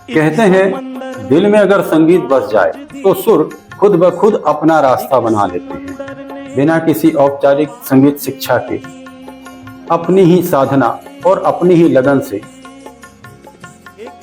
कहते हैं दिल में अगर संगीत बस जाए तो सुर खुद ब खुद अपना रास्ता बना लेते हैं। बिना किसी औपचारिक संगीत शिक्षा के अपनी ही साधना और अपनी ही लगन से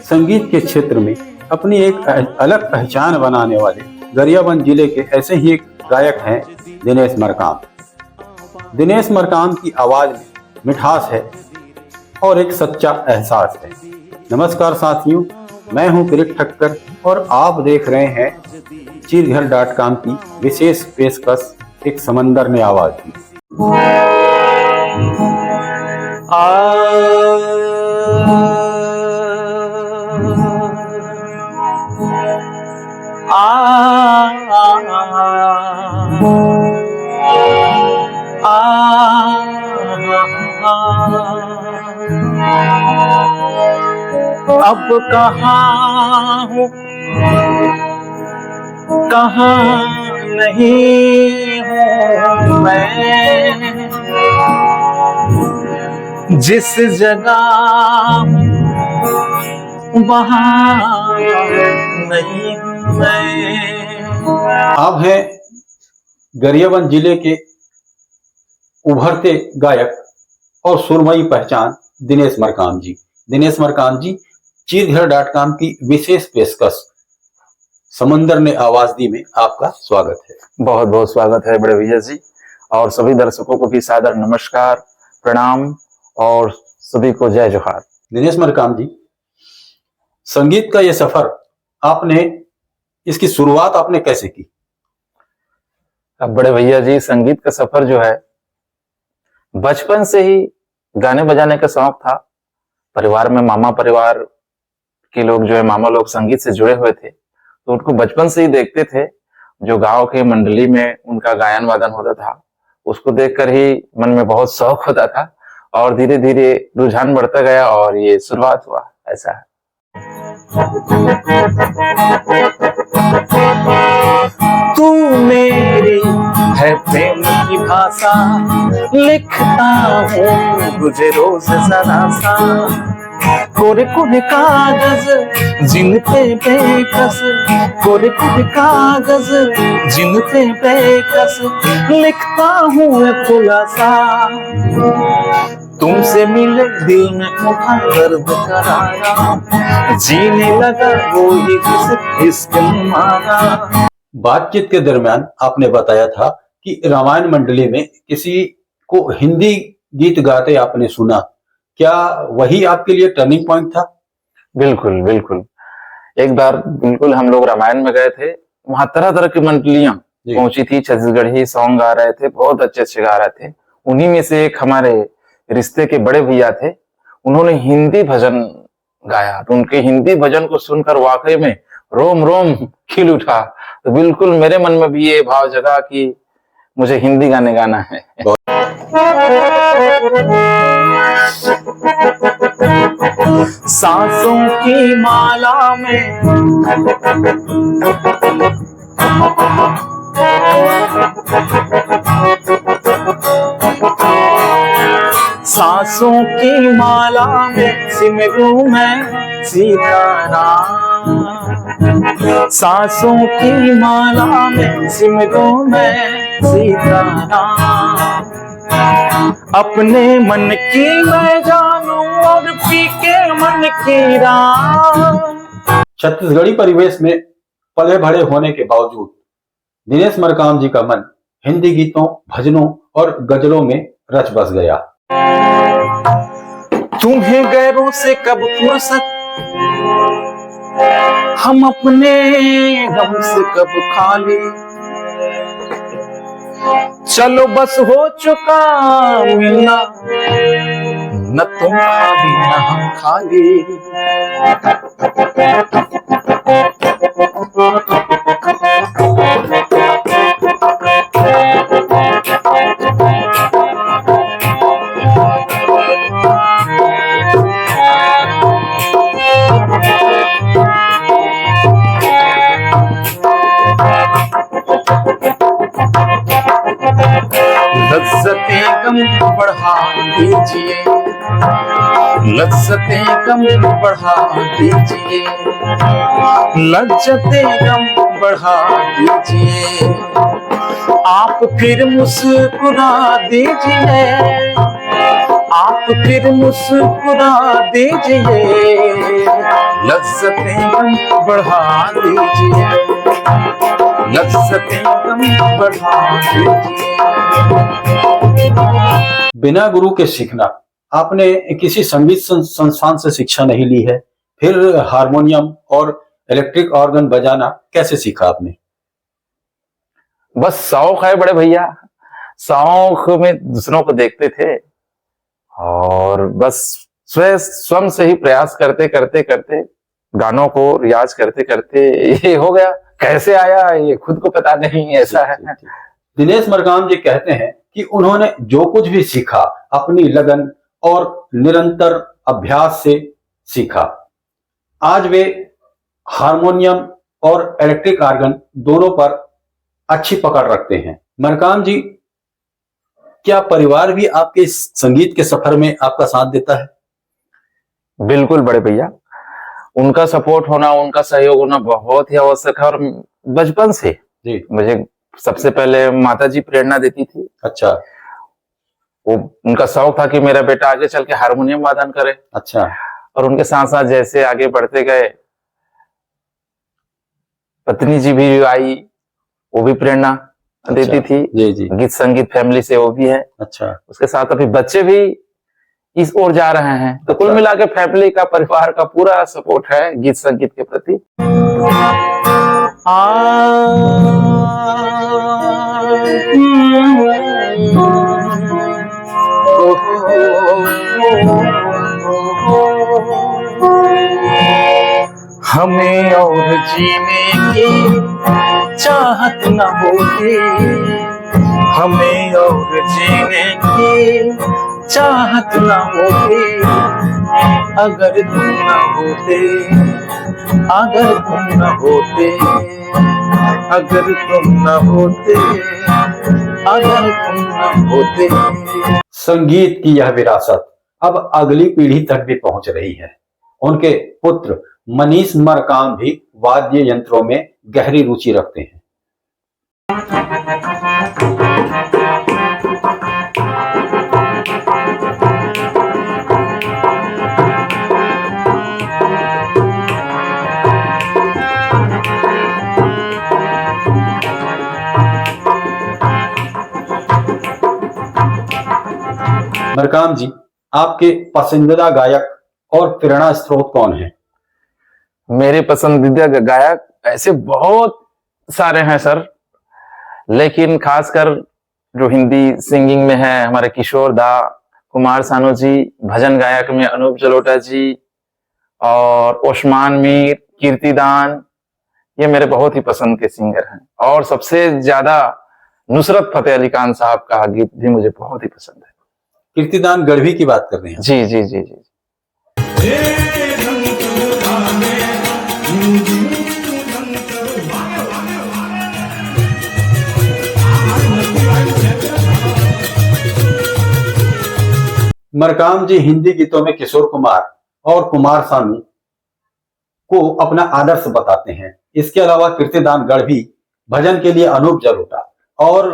संगीत के क्षेत्र में अपनी एक अलग पहचान बनाने वाले गरियाबंद जिले के ऐसे ही एक गायक हैं दिनेश मरकाम। दिनेश मरकाम की आवाज में मिठास है और एक सच्चा एहसास है। नमस्कार साथियों, मैं हूं किरीट ठक्कर और आप देख रहे हैं चीरघर.com की विशेष पेशकश एक समंदर ने आवाज दी। अब कहाँ हूँ कहाँ नहीं हूँ मैं, जिस जगह वहाँ नहीं हूँ मैं। आप हैं गरियाबंद जिले के उभरते गायक और सुरमई पहचान दिनेश मरकाम जी। दिनेश मरकाम जी, चीरघर.com की विशेष पेशकश समंदर ने आवाज दी में आपका स्वागत है। बहुत बहुत स्वागत है बड़े भैया जी, और सभी दर्शकों को भी सादर नमस्कार, प्रणाम और सभी को जय जोहार। दिनेश मरकाम जी, संगीत का ये सफर इसकी शुरुआत आपने कैसे की? अब बड़े भैया जी, संगीत का सफर जो है बचपन से ही गाने बजाने का शौक था। परिवार में मामा परिवार के लोग जो है, मामा लोग संगीत से जुड़े हुए थे, तो उनको बचपन से ही देखते थे। जो गांव के मंडली में उनका गायन वादन होता था, उसको देखकर ही मन में बहुत शौक होता था और धीरे धीरे रुझान बढ़ता गया और ये शुरुआत हुआ। ऐसा है। तू मेरी है प्रेम की भाषा, लिखता हूँ तुझे रोज जरा सा। कोरे कोरे कागज जिन पे बेकस, कोरे कोरे कागज जिन पे बेकस, लिखता हूँ खुलासा। तुमसे मिले दिल में उठा दर्द करारा, जीने लगा वो ही इश्क मारा। बातचीत के दरमियान आपने बताया था कि रामायण मंडली में किसी को हिंदी गीत गाते आपने सुना। क्या वही आपके लिए टर्निंग पॉइंट था? बिल्कुल बिल्कुल। एक बार बिल्कुल हम लोग रामायण में गए थे, वहां तरह तरह की मंडलियां पहुंची थी, छत्तीसगढ़ी सॉन्ग गा रहे थे, बहुत अच्छे अच्छे गा रहे थे। उन्हीं में से एक हमारे रिश्ते के बड़े भैया थे, उन्होंने हिंदी भजन गाया। तो उनके हिंदी भजन को सुनकर वाकई में रोम रोम खिल उठा। तो बिल्कुल मेरे मन में भी ये भाव जगा कि मुझे हिंदी गाने गाना है। सांसों की माला में सांसों की माला में सिमरू मैं सीताराम। सांसों की माला में सिमरू मैं सीताराम। अपने मन की मैं जानूं और पी के मन की राम। छत्तीसगढ़ी परिवेश में पले बढ़े होने के बावजूद दिनेश मरकाम जी का मन हिंदी गीतों, भजनों और गजलों में रच बस गया। तुम्हें गैरों से कब फुर्सत, हम अपने गम से कब खाली। चलो बस हो चुका मिलना, न तुम खाली न हम खाली। लज्जते गम बढ़ा दीजिए, लज्जते गम बढ़ा दीजिए, लज्जते गम बढ़ा दीजिए, आप फिर मुस्कुरा दीजिए, आप फिर मुस्कुरा दीजिए, लज्जते गम बढ़ा दीजिए, लज्जते गम बढ़ा दीजिए। बिना गुरु के सीखना, आपने किसी संगीत संस्थान से शिक्षा नहीं ली है, फिर हारमोनियम और इलेक्ट्रिक ऑर्गन बजाना कैसे सीखा आपने? बस शौक है बड़े भैया, शौक में दूसरों को देखते थे और बस स्वयं से ही प्रयास करते करते करते गानों को रियाज करते करते ये हो गया। कैसे आया ये खुद को पता नहीं, ऐसा है। दिनेश मरकाम जी कहते हैं कि उन्होंने जो कुछ भी सीखा अपनी लगन और निरंतर अभ्यास से सीखा। आज वे हारमोनियम और इलेक्ट्रिक ऑर्गन दोनों पर अच्छी पकड़ रखते हैं। मरकाम जी, क्या परिवार भी आपके इस संगीत के सफर में आपका साथ देता है? बिल्कुल बड़े भैया, उनका सपोर्ट होना, उनका सहयोग होना बहुत ही आवश्यक है। और बचपन से जी, मुझे सबसे पहले माता जी प्रेरणा देती थी। अच्छा। वो उनका शौक था कि मेरा बेटा आगे चल के हारमोनियम वादन करे। अच्छा। और उनके साथ साथ जैसे आगे बढ़ते गए, पत्नी जी भी आई, वो भी प्रेरणा देती थी। जी जी। गीत संगीत फैमिली से वो भी है। अच्छा। उसके साथ अभी बच्चे भी इस ओर जा रहे हैं। तो कुल मिला के फैमिली का, परिवार का पूरा सपोर्ट है गीत संगीत के प्रति। हमें और जीने की चाहत न होती, हमें और जीने की चाहत न होती, अगर तुम न होते, अगर तुम न होते, अगर तुम न होते, अगर तुम न होते। संगीत की यह विरासत अब अगली पीढ़ी तक भी पहुंच रही है। उनके पुत्र मनीष मरकाम भी वाद्य यंत्रों में गहरी रुचि रखते हैं। मरकाम जी, आपके पसंदीदा गायक और प्रेरणा स्रोत कौन है? मेरे पसंदीदा गायक ऐसे बहुत सारे हैं सर, लेकिन खासकर जो हिंदी सिंगिंग में है हमारे किशोर दा, कुमार सानू जी, भजन गायक में अनूप जलोटा जी और ओस्मान मीर, कीर्तिदान, ये मेरे बहुत ही पसंद के सिंगर हैं। और सबसे ज्यादा नुसरत फतेह अली खान साहब का गीत भी मुझे बहुत ही पसंद है। कीर्तिदान गढ़वी की बात कर रहे हैं? जी जी जी जी। मरकाम जी हिंदी गीतों में किशोर कुमार और कुमार सानू को अपना आदर्श बताते हैं। इसके अलावा कीर्तिदान गढ़वी भजन के लिए अनूप जलोटा और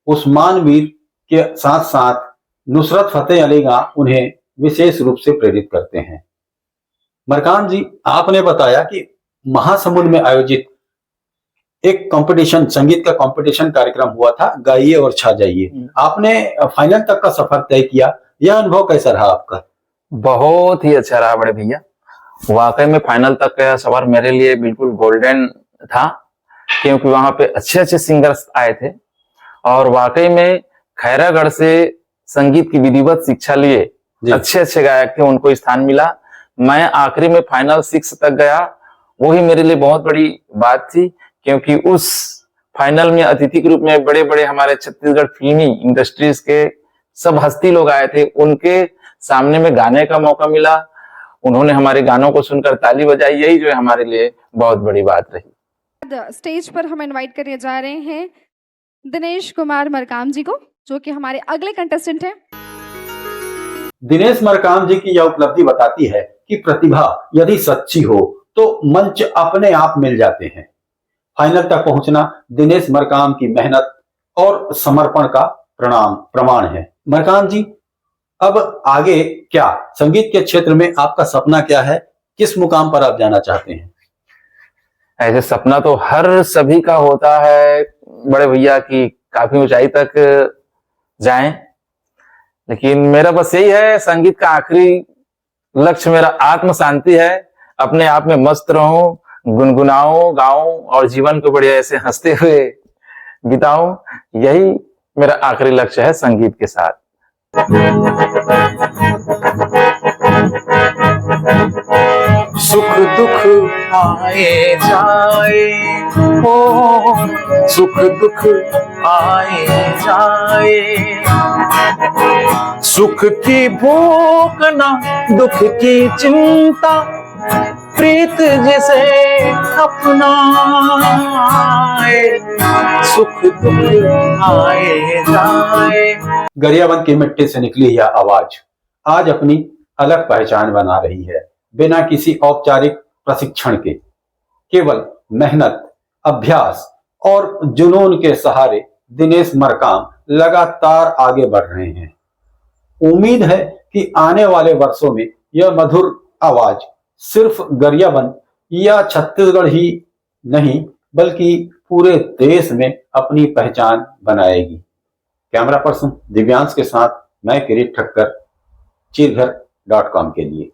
उस्मान मीर के साथ साथ नुसरत फतेह अली खान उन्हें विशेष रूप से प्रेरित करते हैं। मरकाम जी, आपने बताया कि महासमुंद में आयोजित एक कंपटीशन, संगीत का कंपटीशन कार्यक्रम हुआ था, गाइए और छा जाइए। आपने फाइनल तक का सफर तय किया, यह अनुभव कैसा रहा आपका? बहुत ही अच्छा रहा बड़े भैया। वाकई में फाइनल तक का सफर मेरे लिए बिल्कुल गोल्डन था, क्योंकि वहां पे अच्छे अच्छे सिंगर्स आए थे और वाकई में खैरागढ़ से संगीत की विधिवत शिक्षा लिए अच्छे अच्छे गायक थे, उनको स्थान मिला। मैं आखिरी में फाइनल 6 तक गया, वही मेरे लिए बहुत बड़ी बात थी, क्योंकि उस फाइनल में अतिथि के रूप में बड़े बड़े हमारे छत्तीसगढ़ फिल्मी इंडस्ट्रीज के सब हस्ती लोग आए थे। उनके सामने में गाने का मौका मिला, उन्होंने हमारे गानों को सुनकर ताली बजाई, यही जो है हमारे लिए बहुत बड़ी बात रही। स्टेज पर हम इनवाइट करने जा रहे हैं दिनेश कुमार मरकाम जी को, जो कि हमारे अगले कंटेस्टेंट हैं। दिनेश मरकाम जी की यह उपलब्धि बताती है कि प्रतिभा यदि सच्ची हो तो मंच अपने आप मिल जाते हैं। फाइनल तक पहुंचना दिनेश मरकाम की मेहनत और समर्पण का प्रमाण है। मरकाम जी, अब आगे क्या, संगीत के क्षेत्र में आपका सपना क्या है? किस मुकाम पर आप जाना चाहते हैं? ऐसे सपना तो हर सभी का होता है बड़े भैया की काफी ऊंचाई तक जाएं, लेकिन मेरा बस यही है, संगीत का आखिरी लक्ष्य मेरा आत्म शांति है। अपने आप में मस्त रहूं, गुनगुनाऊं, गाऊं और जीवन को बढ़िया ऐसे हंसते हुए बिताऊं, यही मेरा आखिरी लक्ष्य है संगीत के साथ। सुख दुख आए जाए हो, सुख दुख आए जाए, सुख की भूख ना दुख की चिंता, प्रीत जिसे अपनाए, सुख दुख आए जाए। गरियाबंद की मिट्टी से निकली यह आवाज आज अपनी अलग पहचान बना रही है। बिना किसी औपचारिक प्रशिक्षण के, केवल मेहनत, अभ्यास और जुनून के सहारे दिनेश मरकाम लगातार आगे बढ़ रहे हैं। उम्मीद है कि आने वाले वर्षों में यह मधुर आवाज सिर्फ गरियाबंद या छत्तीसगढ़ ही नहीं बल्कि पूरे देश में अपनी पहचान बनाएगी। कैमरा पर्सन दिव्यांश के साथ मैं किरीट ठक्कर, चिरघर.com के लिए।